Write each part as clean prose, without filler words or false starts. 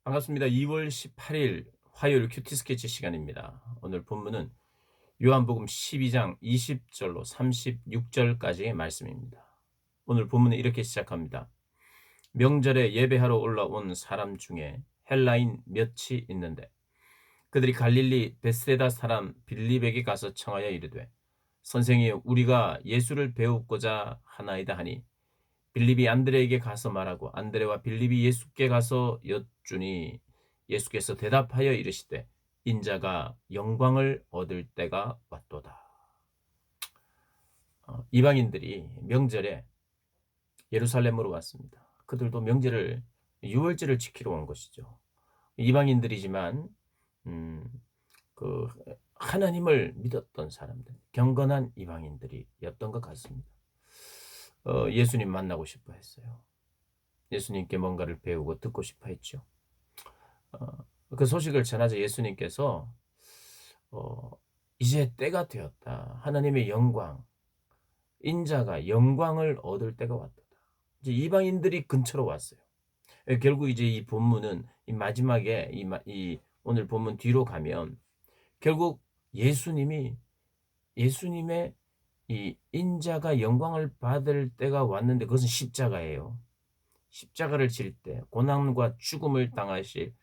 반갑습니다. 2월 18일 화요일 큐티 스케치 시간입니다. 오늘 본문은 요한복음 12장 20절로 36절까지의 말씀입니다. 오늘 본문은 이렇게 시작합니다. 명절에 예배하러 올라온 사람 중에 헬라인 몇이 있는데 그들이 갈릴리 벳세다 사람 빌립에게 가서 청하여 이르되 선생이여 우리가 예수를 배우고자 하나이다 하니 빌립이 안드레에게 가서 말하고 안드레와 빌립이 예수께 가서 여쭈니 예수께서 대답하여 이르시되 인자가 영광을 얻을 때가 왔도다. 이방인들이 명절에 예루살렘으로 왔습니다. 그들도 명절을 유월절을 지키러 온 것이죠. 이방인들이지만 음, 그 하나님을 믿었던 사람들, 경건한 이방인들이었던 것 같습니다. 예수님 만나고 싶어 했어요. 예수님께 뭔가를 배우고 듣고 싶어 했죠. 그 소식을 전하자 예수님께서 어, 이제 때가 되었다. 하나님의 영광, 인자가 영광을 얻을 때가 왔다. 이제 이방인들이 근처로 왔어요. 결국 이제 이 본문은 이 마지막에 이 오늘 본문 뒤로 가면 결국 예수님의 이 인자가 영광을 받을 때가 왔는데 그것은 십자가예요. 십자가를 질 때 고난과 죽음을 당하실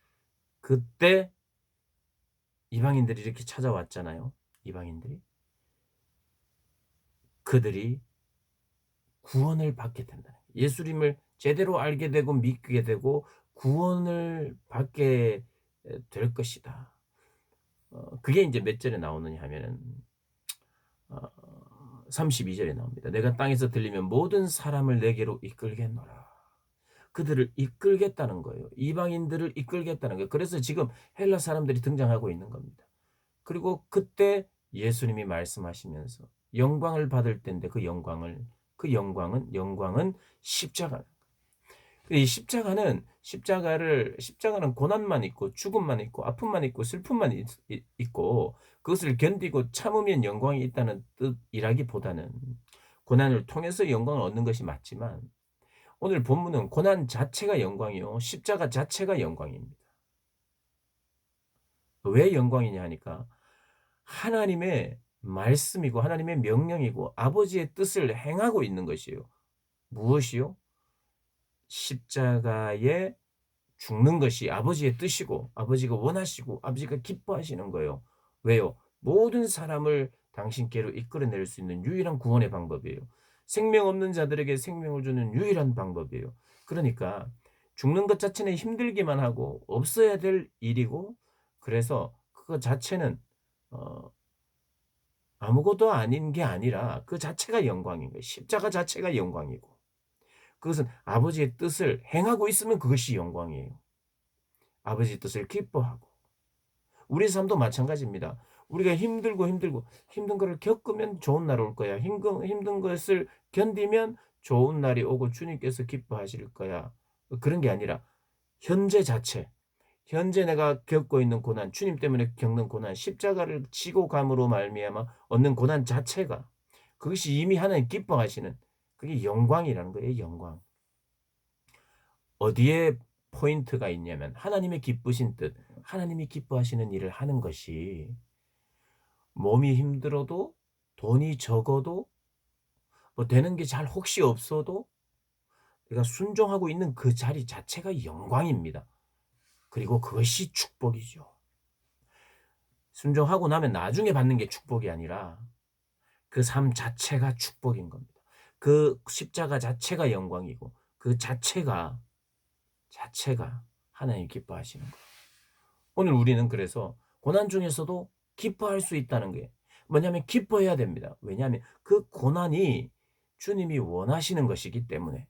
그때 이방인들이 이렇게 찾아왔잖아요. 이방인들이. 그들이 구원을 받게 된다는 거예요. 예수님을 제대로 알게 되고 믿게 되고 구원을 받게 될 것이다. 그게 이제 몇 절에 나오느냐 하면은 32절에 나옵니다. 내가 땅에서 들리면 모든 사람을 내게로 이끌겠노라. 그들을 이끌겠다는 거예요. 이방인들을 이끌겠다는 거예요. 그래서 지금 헬라 사람들이 등장하고 있는 겁니다. 그리고 그때 예수님이 말씀하시면서 영광을 받을 때인데 영광은 십자가. 이 십자가는 고난만 있고 죽음만 있고 아픔만 있고 슬픔만 있고 그것을 견디고 참으면 영광이 있다는 뜻이라기보다는 고난을 통해서 영광을 얻는 것이 맞지만 오늘 본문은 고난 자체가 영광이요 십자가 자체가 영광입니다. 왜 영광이냐 하니까 하나님의 말씀이고 하나님의 명령이고 아버지의 뜻을 행하고 있는 것이에요. 무엇이요? 십자가에 죽는 것이 아버지의 뜻이고 아버지가 원하시고 아버지가 기뻐하시는 거예요. 왜요? 모든 사람을 당신께로 이끌어낼 수 있는 유일한 구원의 방법이에요. 생명 없는 자들에게 생명을 주는 유일한 방법이에요. 그러니까 죽는 것 자체는 힘들기만 하고 없어야 될 일이고 그래서 그거 자체는 어 아무것도 아닌 게 아니라 그 자체가 영광인 거예요. 십자가 자체가 영광이고 그것은 아버지의 뜻을 행하고 있으면 그것이 영광이에요. 아버지의 뜻을 기뻐하고. 우리 삶도 마찬가지입니다. 우리가 힘든 거를 겪으면 좋은 날 올 거야. 힘든 것을 견디면 좋은 날이 오고 주님께서 기뻐하실 거야. 그런 게 아니라 현재 자체, 현재 내가 겪고 있는 고난, 주님 때문에 겪는 고난, 십자가를 지고 감으로 말미암아 얻는 고난 자체가 그것이 이미 하나님 기뻐하시는 그게 영광이라는 거예요. 영광. 어디에 포인트가 있냐면 하나님의 기쁘신 뜻, 하나님이 기뻐하시는 일을 하는 것이 몸이 힘들어도 돈이 적어도 뭐 되는 게 잘 혹시 없어도 내가 순종하고 있는 그 자리 자체가 영광입니다. 그리고 그것이 축복이죠. 순종하고 나면 나중에 받는 게 축복이 아니라 그 삶 자체가 축복인 겁니다. 그 십자가 자체가 영광이고 그 자체가 하나님 기뻐하시는 거예요. 오늘 우리는 그래서 고난 중에서도 기뻐할 수 있다는 게 뭐냐면 기뻐해야 됩니다. 왜냐하면 그 고난이 주님이 원하시는 것이기 때문에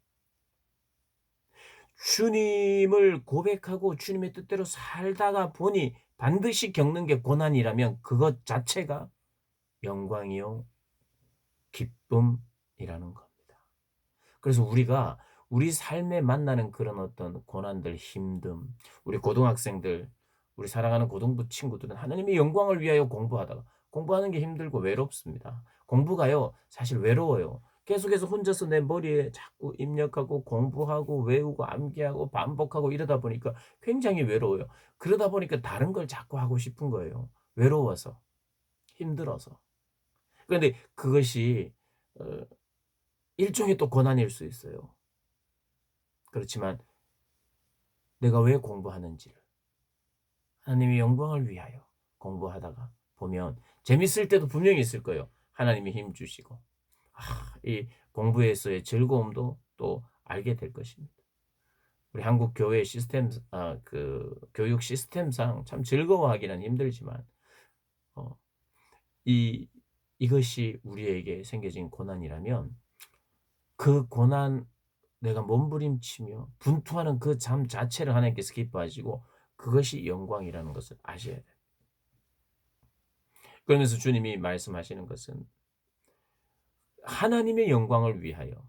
주님을 고백하고 주님의 뜻대로 살다가 보니 반드시 겪는 게 고난이라면 그것 자체가 영광이요 기쁨이라는 겁니다. 그래서 우리가 우리 삶에 만나는 그런 어떤 고난들, 힘듦, 우리 고등학생들, 우리 사랑하는 고등부 친구들은 하나님의 영광을 위하여 공부하다가 공부하는 게 힘들고 외롭습니다. 공부가요, 사실 외로워요. 계속해서 혼자서 내 머리에 자꾸 입력하고 공부하고 외우고 암기하고 반복하고 이러다 보니까 굉장히 외로워요. 그러다 보니까 다른 걸 자꾸 하고 싶은 거예요. 외로워서, 힘들어서. 그런데 그것이 어 일종의 또 고난일 수 있어요. 그렇지만 내가 왜 공부하는지를 하나님의 영광을 위하여 공부하다가 보면 재밌을 때도 분명히 있을 거예요. 하나님이 힘 주시고. 이 공부에서의 즐거움도 또 알게 될 것입니다. 우리 한국 교회 시스템 그 교육 시스템상 참 즐거워하기는 힘들지만 어 이 이것이 우리에게 생겨진 고난이라면 그 고난 내가 몸부림치며 분투하는 그 삶 자체를 하나님께서 기뻐하시고 그것이 영광이라는 것을 아셔야 돼요. 그러면서 주님이 말씀하시는 것은 하나님의 영광을 위하여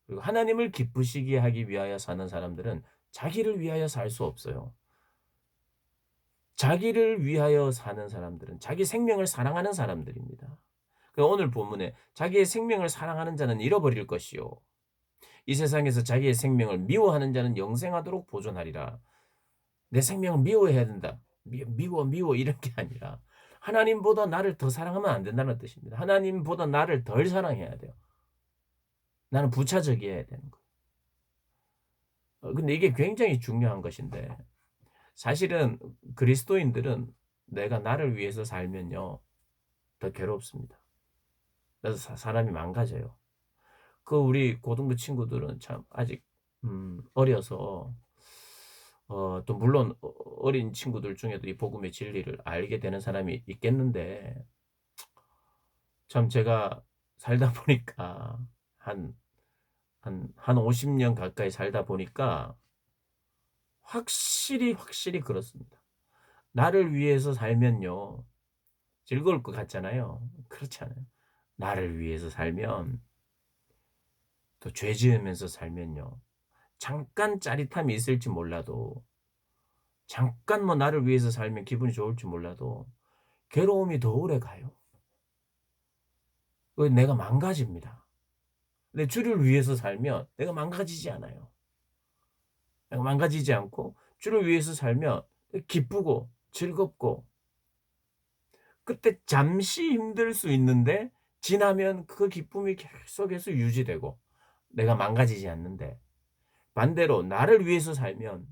그리고 하나님을 기쁘시게 하기 위하여 사는 사람들은 자기를 위하여 살 수 없어요. 자기를 위하여 사는 사람들은 자기 생명을 사랑하는 사람들입니다. 오늘 본문에 자기의 생명을 사랑하는 자는 잃어버릴 것이요. 이 세상에서 자기의 생명을 미워하는 자는 영생하도록 보존하리라. 내 생명을 미워해야 된다. 미워 이런 게 아니라 하나님보다 나를 더 사랑하면 안 된다는 뜻입니다. 하나님보다 나를 덜 사랑해야 돼요. 나는 부차적이어야 되는 거예요. 근데 이게 굉장히 중요한 것인데 사실은 그리스도인들은 내가 나를 위해서 살면요 더 괴롭습니다. 그래서 사람이 망가져요. 우리 고등부 친구들은 참 아직 어려서 또 물론 어린 친구들 중에도 이 복음의 진리를 알게 되는 사람이 있겠는데 참 제가 살다 보니까 한 50년 가까이 살다 보니까 확실히 그렇습니다. 나를 위해서 살면요 즐거울 것 같잖아요. 그렇지 않아요. 나를 위해서 살면 또 죄 지으면서 살면요. 잠깐 짜릿함이 있을지 몰라도 잠깐 뭐 나를 위해서 살면 기분이 좋을지 몰라도 괴로움이 더 오래 가요. 내가 망가집니다. 근데 주를 위해서 살면 내가 망가지지 않아요. 내가 망가지지 않고 주를 위해서 살면 기쁘고 즐겁고 그때 잠시 힘들 수 있는데 지나면 그 기쁨이 계속해서 유지되고 내가 망가지지 않는데 반대로 나를 위해서 살면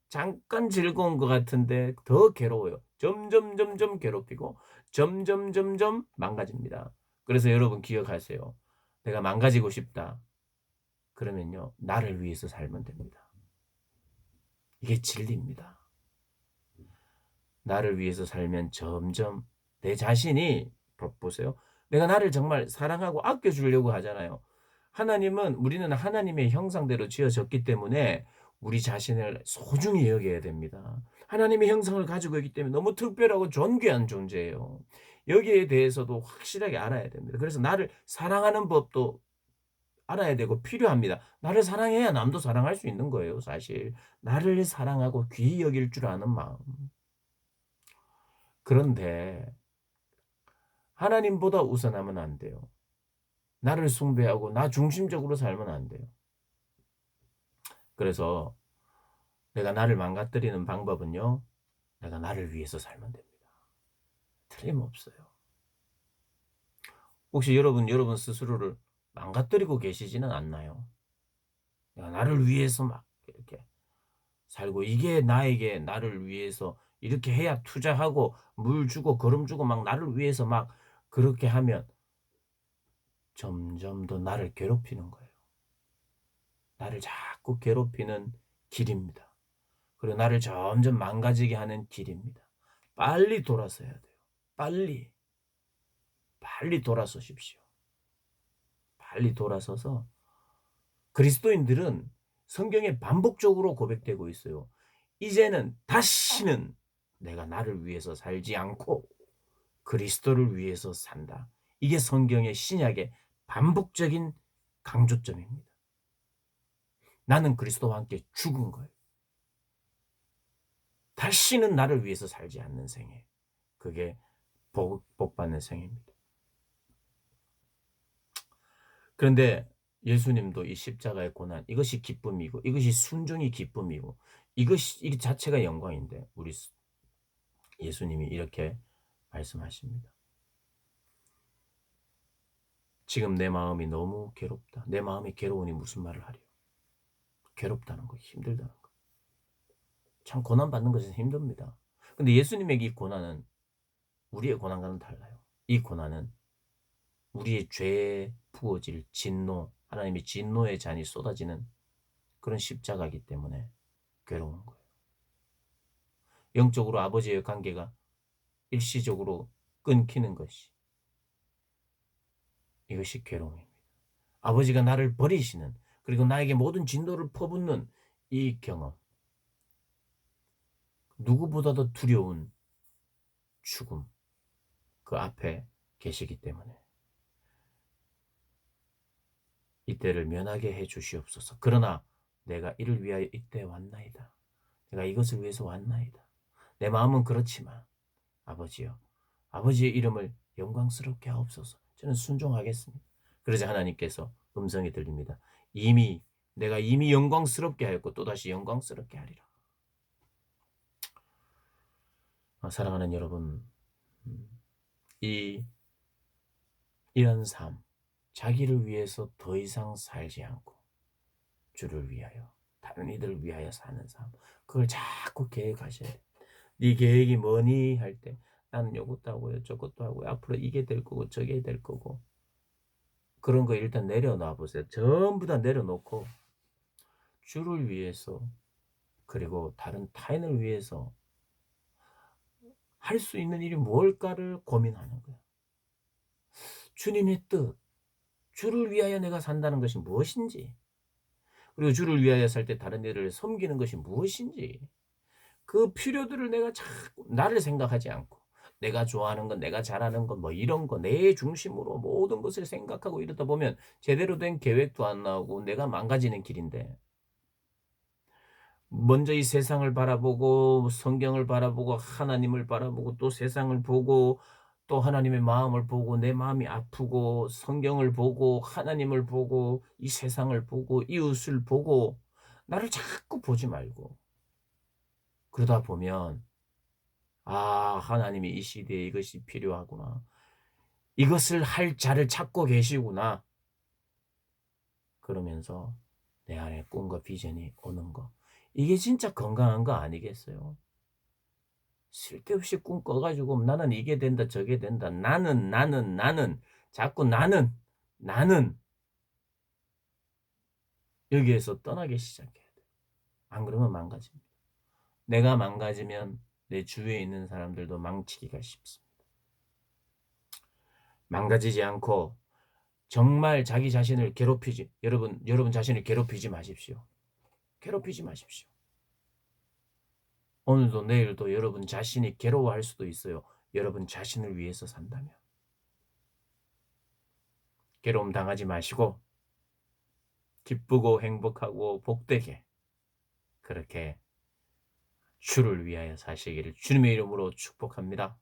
잠깐 즐거운 것 같은데 더 괴로워요. 점점 괴롭히고 점점 망가집니다. 그래서 여러분 기억하세요. 내가 망가지고 싶다. 그러면요. 나를 위해서 살면 됩니다. 이게 진리입니다. 나를 위해서 살면 점점 내 자신이 보세요. 내가 나를 정말 사랑하고 아껴 주려고 하잖아요. 우리는 하나님의 형상대로 지어졌기 때문에 우리 자신을 소중히 여겨야 됩니다. 하나님의 형상을 가지고 있기 때문에 너무 특별하고 존귀한 존재예요. 여기에 대해서도 확실하게 알아야 됩니다. 그래서 나를 사랑하는 법도 알아야 되고 필요합니다. 나를 사랑해야 남도 사랑할 수 있는 거예요, 사실. 나를 사랑하고 귀히 여길 줄 아는 마음. 그런데 하나님보다 우선하면 안 돼요. 나를 숭배하고 나 중심적으로 살면 안 돼요. 그래서 내가 나를 망가뜨리는 방법은요. 내가 나를 위해서 살면 됩니다. 틀림없어요. 혹시 여러분 스스로를 망가뜨리고 계시지는 않나요? 내가 나를 위해서 막 이렇게 살고 이게 나에게 나를 위해서 이렇게 해야 투자하고 물 주고 거름 주고 막 나를 위해서 막 그렇게 하면 점점 더 나를 괴롭히는 거예요. 나를 자꾸 괴롭히는 길입니다. 그리고 나를 점점 망가지게 하는 길입니다. 빨리 돌아서야 돼요. 빨리 돌아서십시오. 빨리 돌아서서 그리스도인들은 성경에 반복적으로 고백되고 있어요. 이제는 다시는 내가 나를 위해서 살지 않고 그리스도를 위해서 산다. 이게 성경의 신약의 반복적인 강조점입니다. 나는 그리스도와 함께 죽은 거예요. 다시는 나를 위해서 살지 않는 생애. 그게 복 받는 생애입니다. 그런데 예수님도 이 십자가의 고난, 이것이 기쁨이고 이것이 순종이 기쁨이고 이것이 이 자체가 영광인데 우리 예수님이 이렇게 말씀하십니다. 지금 내 마음이 너무 괴롭다. 내 마음이 괴로우니 무슨 말을 하리요. 괴롭다는 거, 힘들다는 거. 참 고난받는 것은 힘듭니다. 근데 예수님에게 이 고난은 우리의 고난과는 달라요. 이 고난은 우리의 죄에 부어질 진노, 하나님의 진노의 잔이 쏟아지는 그런 십자가이기 때문에 괴로운 거예요. 영적으로 아버지의 관계가 일시적으로 끊기는 것이, 이것이 괴로움입니다. 아버지가 나를 버리시는, 그리고 나에게 모든 진노를 퍼붓는 이 경험, 누구보다도 두려운 죽음, 그 앞에 계시기 때문에 이때를 면하게 해 주시옵소서. 그러나 내가 이를 위하여 이때 왔나이다. 내가 이것을 위해서 왔나이다. 내 마음은 그렇지만 아버지여, 아버지의 이름을 영광스럽게 하옵소서. 저는 순종하겠습니다. 그러자 하나님께서 음성이 들립니다. 내가 이미 영광스럽게 하였고 또다시 영광스럽게 하리라. 사랑하는 여러분, 이런 삶, 자기를 위해서 더 이상 살지 않고 주를 위하여, 다른 이들을 위하여 사는 삶, 그걸 자꾸 계획하셔야 돼요. 네 계획이 뭐니 할 때 나는 요것도 하고요, 저것도 하고요, 앞으로 이게 될 거고 저게 될 거고, 그런 거 일단 내려놔 보세요. 전부 다 내려놓고 주를 위해서, 그리고 다른 타인을 위해서 할 수 있는 일이 뭘까를 고민하는 거예요. 주님의 뜻, 주를 위하여 내가 산다는 것이 무엇인지, 그리고 주를 위하여 살 때 다른 이들을 섬기는 것이 무엇인지, 그 필요들을 내가 자꾸 나를 생각하지 않고 내가 좋아하는 건, 내가 잘하는 건, 뭐 이런 거 내 중심으로 모든 것을 생각하고 이러다 보면 제대로 된 계획도 안 나오고 내가 망가지는 길인데, 먼저 이 세상을 바라보고 성경을 바라보고 하나님을 바라보고 또 세상을 보고 또 하나님의 마음을 보고 내 마음이 아프고 성경을 보고 하나님을 보고 이 세상을 보고 이웃을 보고 나를 자꾸 보지 말고, 그러다 보면 하나님이 이 시대에 이것이 필요하구나, 이것을 할 자를 찾고 계시구나, 그러면서 내 안에 꿈과 비전이 오는 거, 이게 진짜 건강한 거 아니겠어요? 쓸데없이 꿈 꿔가지고 나는 이게 된다 저게 된다, 나는 자꾸 나는 여기에서 떠나기 시작해야 돼. 안 그러면 망가집니다. 내가 망가지면 내 주위에 있는 사람들도 망치기가 쉽습니다. 망가지지 않고 정말 자기 자신을 괴롭히지, 여러분 자신을 괴롭히지 마십시오. 괴롭히지 마십시오. 오늘도 내일도 여러분 자신이 괴로워할 수도 있어요. 여러분 자신을 위해서 산다면. 괴로움 당하지 마시고 기쁘고 행복하고 복되게 그렇게 주를 위하여 사시기를 주님의 이름으로 축복합니다.